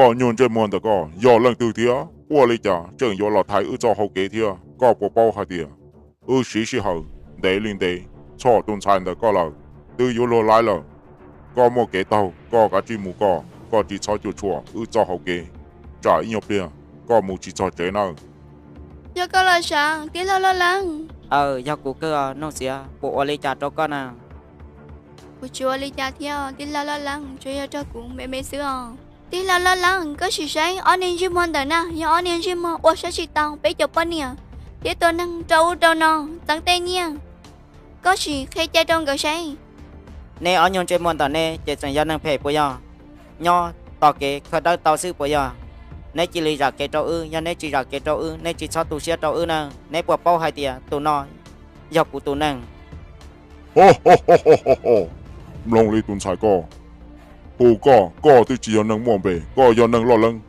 có nhon chơi mòn có do lần từ thia qua lấy cha chẳng do là thái ư cho hậu kế thia có bộ bao hạt thia xí hậu để lên để cho tuần sản có là từ yo lo lại là có một cái tàu có cả chỉ mù có chỉ cho chùa cho hậu kế trả ít nhiều tiền có một chỉ cho chế nào Giờ có là sao? Tí lo lắng. Do cụ cơ nó sẽ bộ lấy trả cho con à. Cô chúa lý cha theo, tí lo lắng, cho cho cũng mẹ xưa. Tí lo lắng, có sự sáng, anh em chim mòn đời na, nhà anh em chim mòn, ô sao chị tao, bé chụp bao nhiêu? Thế tôi năng trâu nó, tăng tên nha. Có sự khi cha trong cái sáng. Nè ở nhon chơi mòn tao nè, chơi sang dân năng phê bồi giờ. Nho tao kế khởi đầu tao sư bồi giờ. Nè chỉ lý ra kế trâu nhà nè chỉ ra kế trâu nè chỉ cho tụ xe trâu nè, nè bộ bao hai tia, tụ nó, do cụ tụ năng. lòng lý tuần sai có thì chỉ có năng mòn bể có do năng lo lắng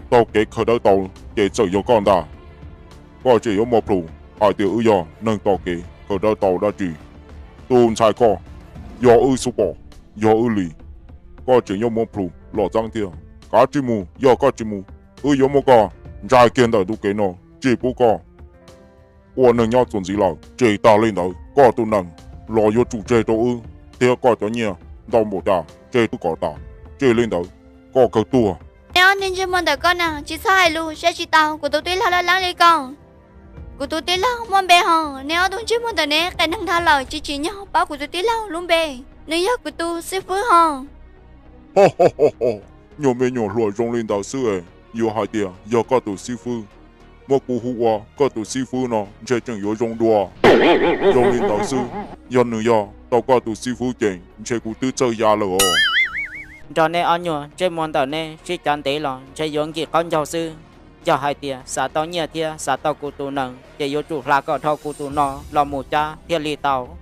tàu kế khởi đầu tàu kế chở vô con ta có chỉ có một thủ hai tiêu do năng tàu kế khởi đầu tàu đã chỉ tuần sai có do số bỏ do lì có chỉ có một thủ lọ trăng tiêu cá chỉ mù do có chỉ mù do một có trái kiến đời tu kế nó chỉ bố có我能要准时了，这大领导个都能，老有主这都第二个的呢，到冇大，这都搞大，这领导个多。Nè anh em chim mòn đời con à, chỉ sai luôn, sẽ chị tao, của tôi tí lo lắng đi con. Của tôi tí lo mòn bè hò, nè tôi chim mòn đời nè, cái năng tha lời chỉ nhau, bao của tôi tí lo luôn bè, nếu nhớ của tôi sẽ phứ hò. nhiều mấy nhiều loại trong领导师诶，有海点，有个都师傅。我姑父话，个都师傅呢，这正有用多。用领导师，要能要到个都师傅见，这股都这样了哦。Cho nên ở nhon chơi mòn tao nè, chỉ chán tế lo, chơi dùng gì con giáo sư. Cho hai tia, xã tao nhia tia, xã tao cụ tụ năng, chơi vô chủ là có thâu cụ tụ nó, lo mù cha, thiên lý tao.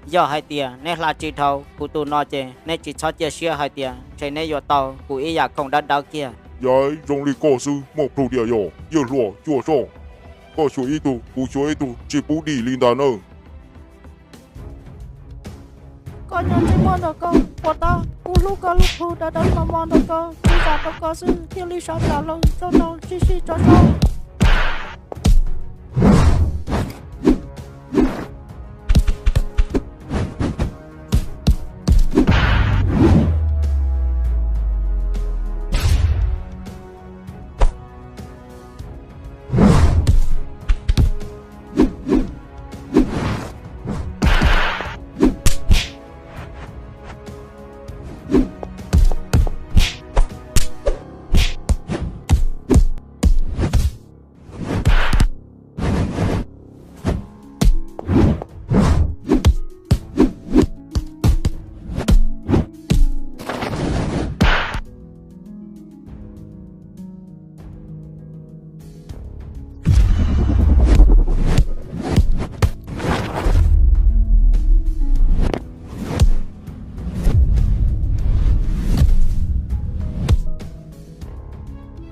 Do hai tia, nè là chỉ thâu, cụ tụ nó chơi, nè chỉ cho chơi xưa hai tia, chơi nè vô tao, cụ ý giả không đắt đau kia. 也用力告诉莫普的哟，又弱又少，告诉一度不学一度，只不理领导呢。 Con nhon chơi mòn đời con, của ta, cu lúc thu đã đến mà mòn đời con, đi ra tao có sư, thiên lý sao trả lời, cho nó chỉ cho sao.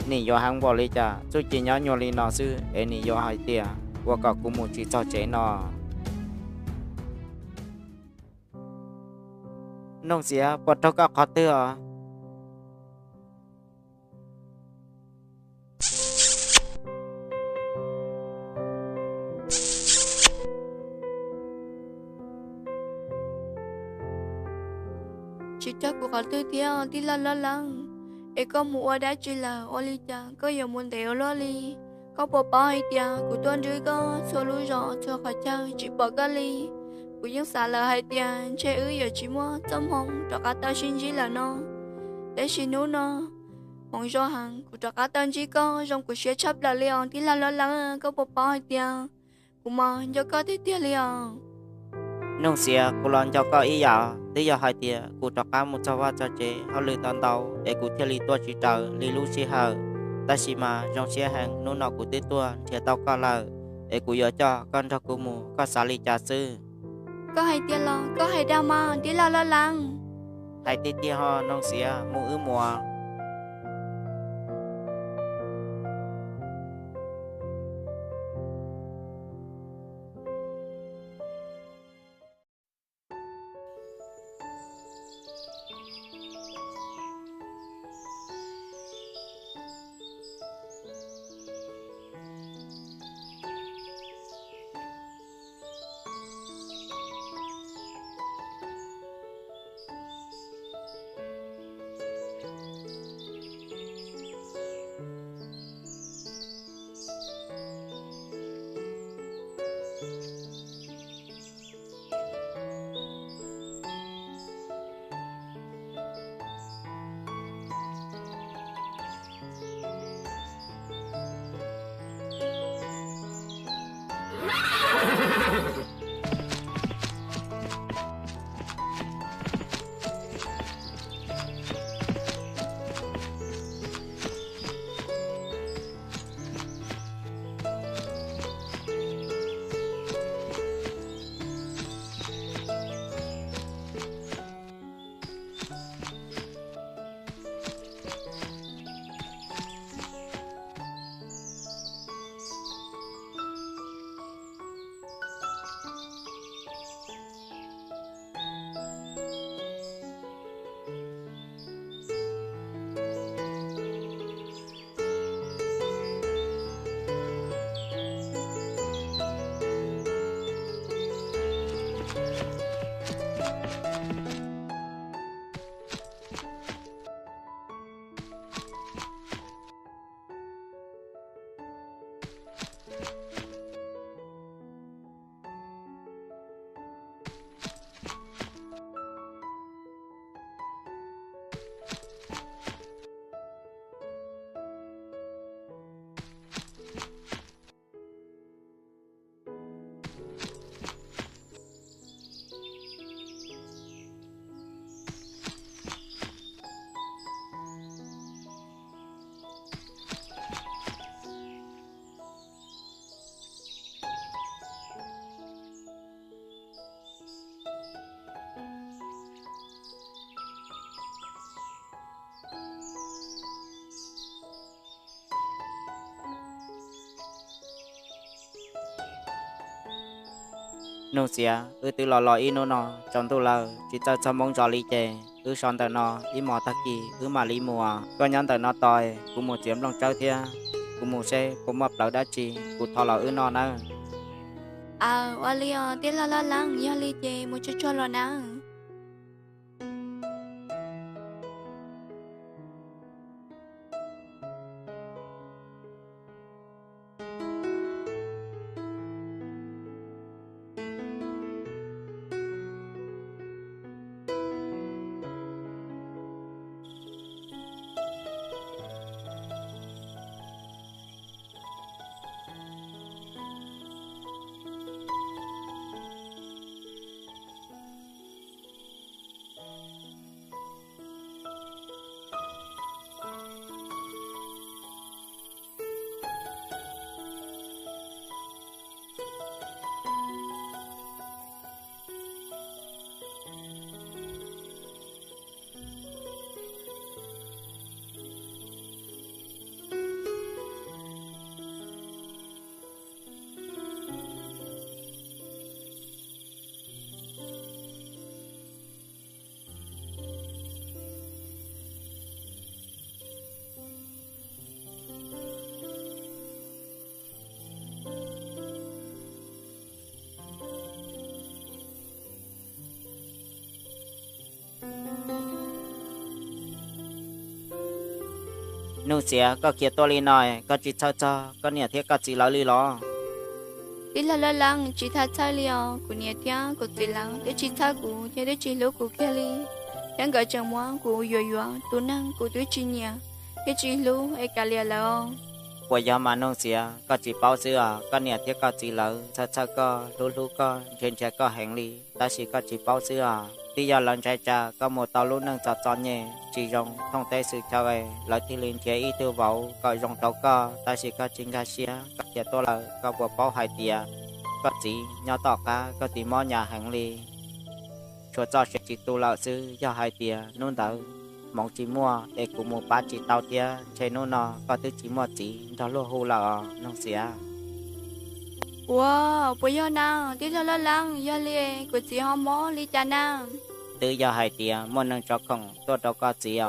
Nì do hàng bỏ lý cha, chú chỉ nhớ nhô lý nó sư, ế nì do hai tia, qua cả cụ mù chỉ cho chế nó. Nông xía, bật thâu cả khó tư à. Chỉ cho của họ tư theo, tí lo lắng. Ê có mua đã chỉ là ô lý cha, có nhiều muốn đeo lo li. Có bộ bao hay tia, của tuần dưới có số lúi rõ cho khỏi chơi, chỉ bỏ cái ly. Của những xã lờ hay tia, chế giờ chỉ mua tấm hông, cho cả tao xin chỉ là nó. Để xin nụ nó. Hông do hàng, của cho cả tao chỉ có, trong của xe chấp là liòn, tí lo lắng, có bộ bao hay tia. Của mà, cho có tí tia liòn. Nông xía, cụ lon cho có ý giả, tí do hai tia, cụ cho cá một cho va cho chế, họ lư tòn tàu, để cụ thiên lý tua chỉ trở, lý lũ xí hờ. Ta xí mà, trong xía hàng, nô nọ cụ tí tua, thì tao có lờ, để cụ nhớ cho, con cho cụ mù, có xá lý trà sư. Có hay tia lo, có hay đau mà, tí lo lắng. Hai tí tia ho, nông xía, mù mùa. nô xia từ lò in nó trong tu lờ chỉ cho mong cho lý chè son tờ nó mò ta kỳ mà lý mùa có nhắn tờ nó tòi cũng một chiếm lòng trâu thia cũng một xe cũng một lẩu đá chi cũng thò lẩu nó nè Wali tí la lăng ya li chè một cho lo nè. nô xia có kia to li nói có chỉ cho có nhà thiết có chỉ lỡ li lo Tí la lăng chỉ tha cha li của nhà tia của tí lăng để chỉ tha của nhà để chỉ lúa của kia li đang gọi chẳng mua của yo tu năng của tuổi chi nhà để chỉ lúa ai cả li là của giờ mà nô xia có chỉ bao xưa có nhà thiết có chỉ lỡ cho có lu có trên trái có hành li ta chỉ có chỉ bao xưa bây giờ lần trái trà có một tàu lu nâng cho nhẹ chỉ dùng thông tệ sự cho về lợi thì liền chế ý tiêu vào có dùng tàu có ta chỉ có chính cá xia có kia to là có bộ bao hai tia có chỉ nhỏ tỏ cá có tí mò nhà hành li cho sẽ chỉ tu lợi sư do hai tia nôn tàu mong chỉ mua để cùng một bát chỉ tàu tia chơi nôn nọ có thứ chỉ mua chỉ đó lô hô là nông xía wow bây giờ nào tí la lăng ya li của chị họ mò li cha nào từ giờ hai tia mua nâng cho không tôi đâu có chỉ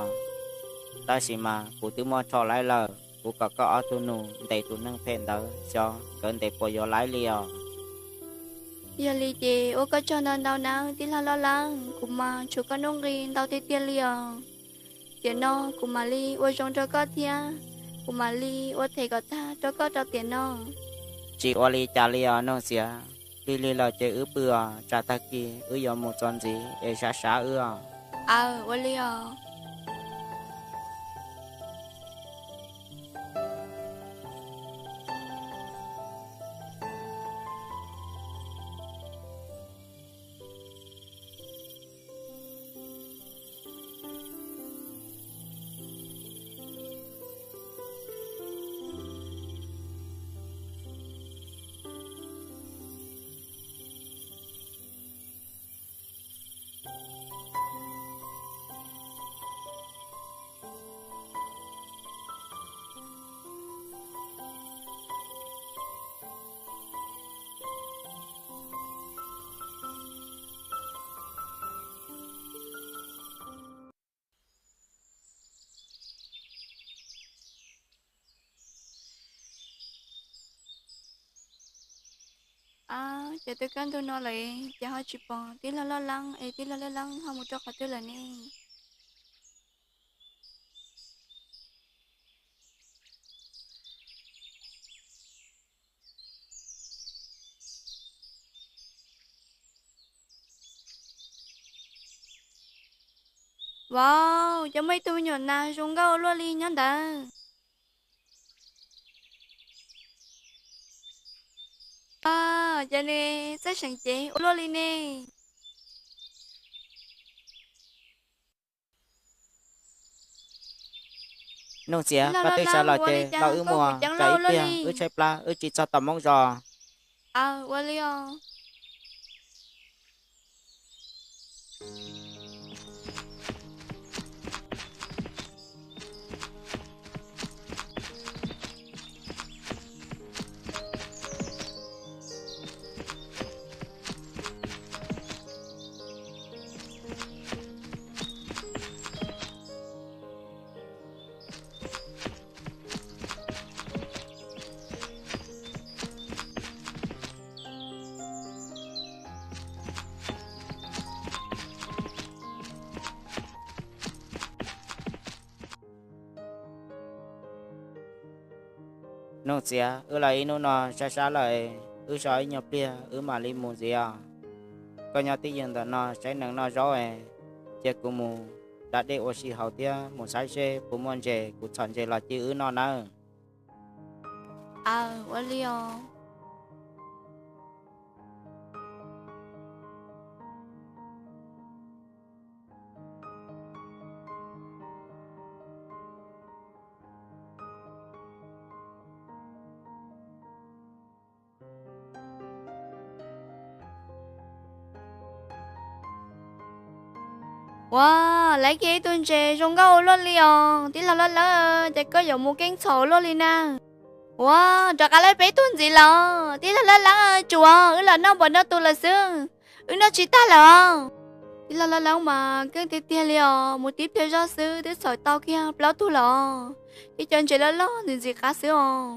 ta chỉ mà cụ tự mua cho lại lờ cụ có ở tu nụ để tu nâng phèn đó cho cơn để bồi vô lại liền ya li chị ô có cho nên đâu nào tí la lăng cũng mà chú có nông riêng đâu tí tiền li tiền nó cũng mà li ô trong cho có thia cũng mà li ô thầy có tha cho tiền nó chỉ ở li cha li nó xía đi li là chơi ứ bừa trả ta kia ứ giờ một con gì để xả ứ ô li giờ tôi cần tôi nói lại giờ họ chụp bỏ tí la lăng tí la lăng họ một cho họ tôi là nè Wow, cho mấy tôi nhỏ na xuống gạo luôn đi nhá đã. À, cho nên sẽ sáng chế luôn đi nè. nông xía La có la tới sao la, là Wally chè lo cha, ứ có bị mùa chẳng trái lâu ít luôn bia đi. trái pla chỉ cho tầm mong giò À, Wally à. nông xía lại nó nó xa lại sói nhập bia mà đi mua gì à coi nhau tí dân đó nó sẽ nâng nó rõ chè của mù đã để ô xì hậu tia một sai xe của môn chè của chọn chè là chữ nó nè À, Wally à. Wow, lấy cái tuần trẻ xuống gạo luôn đi à. Tí la, chắc có giống một cái sổ luôn đi nè. Wow, chắc là lấy bé tuần gì là. Tí la, chùa, là nó bọn nó tu là xương. Nó chỉ ta là. Tí la mà cái tí liò, một tí theo ra sư, tí sỏi tao kia, bao tu là. Tí chân trẻ la, thì gì khá xứ à.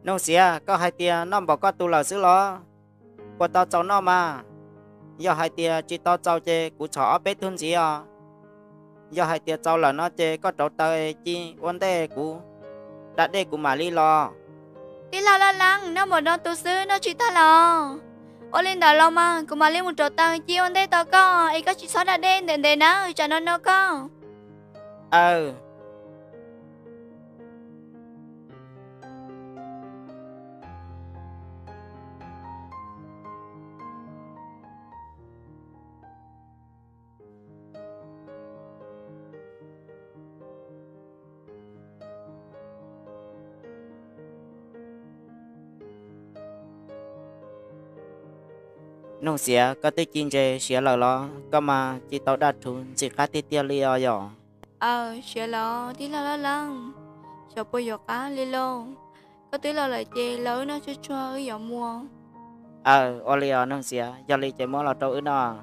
nông xía có hai tia nó bảo có tu là xứ lo của tao cháu nó mà giờ hai tia chỉ tao cháu chè của chó bé thun gì à giờ hai tia cháu là nó chè có cháu tay chi vấn đề của đã đây của mà li lo Tí la, nó bọn nó tu sư, nó chỉ ta là. Ô lên đó lo mà, cũng mà lên một chỗ tao chi ôn đây tao có. Ấy có chỉ xóa ra đen, đền nó, cho nó có. nông xía có tới chín chè xía là lo có mà chỉ tao đặt thun chỉ khá tia tia li à giờ Sẽ lo, tí la. Sợ bồi dọc á, lì lô. Có tí là chê lớn nó chưa cho ở dòng mua. ô li à nông xía giờ li chè món là trâu ư nó